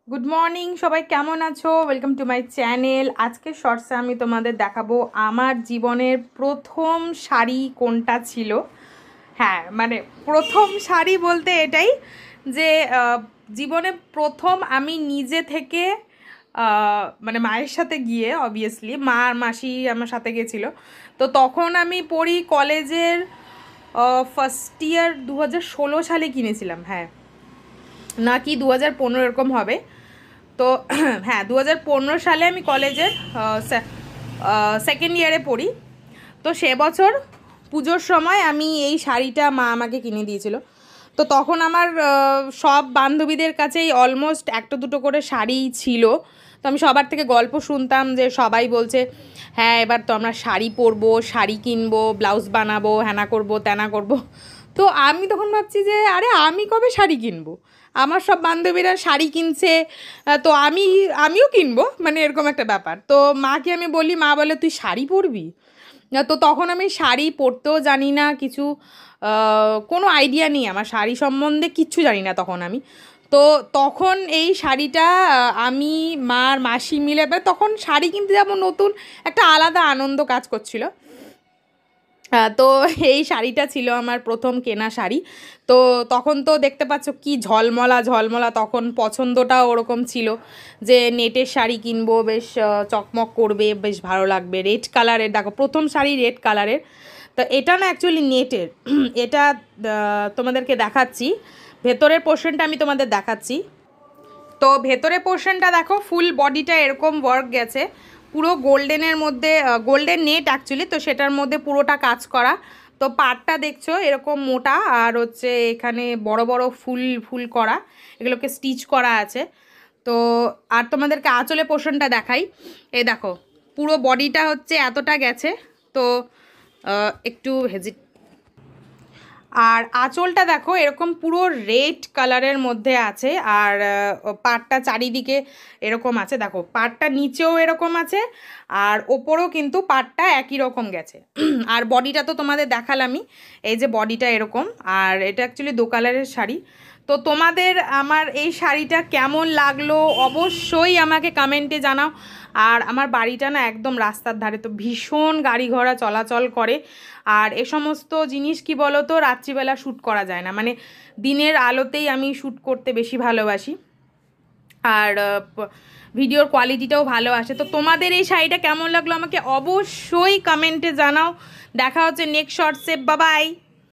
Good morning সবাই, কেমন আছো? Welcome to my channel. আজকে শর্টসে আমি তোমাদের দেখাবো আমার জীবনের প্রথম শাড়ি কোনটা ছিল। হ্যাঁ, মানে প্রথম শাড়ি বলতে এটাই যে জীবনে প্রথম আমি নিজে থেকে মানে মায়ের সাথে গিয়ে, অবভিয়াসলি মা আর মাসি আমার সাথে গেছিলো। তো তখন আমি পড়ি কলেজের ফার্স্ট ইয়ার, 2016 সালে কিনেছিলাম। হ্যাঁ, নাকি 2015 এরকম হবে। তো হ্যাঁ, 2015 সালে আমি কলেজের সেকেন্ড ইয়ারে পড়ি। তো সে বছর পুজোর সময় আমি এই শাড়িটা মা আমাকে কিনে দিয়েছিল। তো তখন আমার সব বান্ধবীদের কাছেই অলমোস্ট একটা দুটো করে শাড়ি ছিল। তো আমি সবার থেকে গল্প শুনতাম যে সবাই বলছে হ্যাঁ এবার তো আমরা শাড়ি পরবো, শাড়ি কিনবো, ব্লাউজ বানাবো, হ্যানা করবো ত্যানা করবো। তো আমি তখন ভাবছি যে আরে আমি কবে শাড়ি কিনবো, আমার সব বান্ধবীরা শাড়ি কিনছে, তো আমিও কিনবো, মানে এরকম একটা ব্যাপার। তো মাকে আমি বলি, মা বলে তুই শাড়ি পরবি? তো তখন আমি শাড়ি পরতেও জানি না কিছু, কোনো আইডিয়া নেই আমার শাড়ি সম্বন্ধে, কিচ্ছু জানি না তখন আমি। তো তখন এই শাড়িটা আমি মার মাসি মিলে, তখন শাড়ি কিনতে যাবো নতুন, একটা আলাদা আনন্দ কাজ করছিল। তো এই শাড়িটা ছিল আমার প্রথম কেনা শাড়ি। তো তখন তো দেখতে পাচ্ছ কি ঝলমলা ঝলমলা, তখন পছন্দটাও ওরকম ছিল যে নেটের শাড়ি কিনবো, বেশ চকমক করবে, বেশ ভালো লাগবে, রেড কালারের। দেখো প্রথম শাড়ি রেড কালারের। তো এটা না অ্যাকচুয়ালি নেটের। এটা তোমাদেরকে দেখাচ্ছি, ভেতরের পোর্শনটা আমি তোমাদের দেখাচ্ছি। তো ভেতরে পোর্শনটা দেখো, ফুল বডিটা এরকম ওয়ার্ক গেছে, পুরো গোল্ডেনের মধ্যে, গোল্ডেন নেট অ্যাকচুয়ালি, তো সেটার মধ্যে পুরোটা কাজ করা। তো পাড়টা দেখছো এরকম মোটা, আর হচ্ছে এখানে বড় বড় ফুল ফুল করা, এগুলোকে স্টিচ করা আছে। তো আর তোমাদেরকে আঁচলে পোর্শনটা দেখাই। এই দেখো পুরো বডিটা হচ্ছে এতটা গেছে। তো একটু আর আঁচলটা দেখো এরকম পুরো রেড কালারের মধ্যে আছে, আর পাড়টা চারিদিকে এরকম আছে। দেখো পাড়টা নিচেও এরকম আছে, আর ওপরেও কিন্তু পাড়টা একই রকম গেছে। আর বডিটা তো তোমাদের দেখালামই, এই যে বডিটা এরকম। আর এটা অ্যাকচুয়ালি দো কালারের শাড়ি। তো তোমাদের আমার এই শাড়িটা কেমন লাগলো অবশ্যই আমাকে কমেন্টে জানাও। আর আমার বাড়িটা না একদম রাস্তার ধারে, তো ভীষণ গাড়ি ঘোড়া চলাচল করে। আর এ সমস্ত জিনিস কি বলো তো, রাত্রিবেলা শ্যুট করা যায় না, মানে দিনের আলোতেই আমি শ্যুট করতে বেশি ভালোবাসি। আর ভিডিওর কোয়ালিটিটাও ভালো আসে। তো তোমাদের এই শাড়িটা কেমন লাগলো আমাকে অবশ্যই কমেন্টে জানাও। দেখা হচ্ছে নেক্সট শর্টসে, বাই বাই।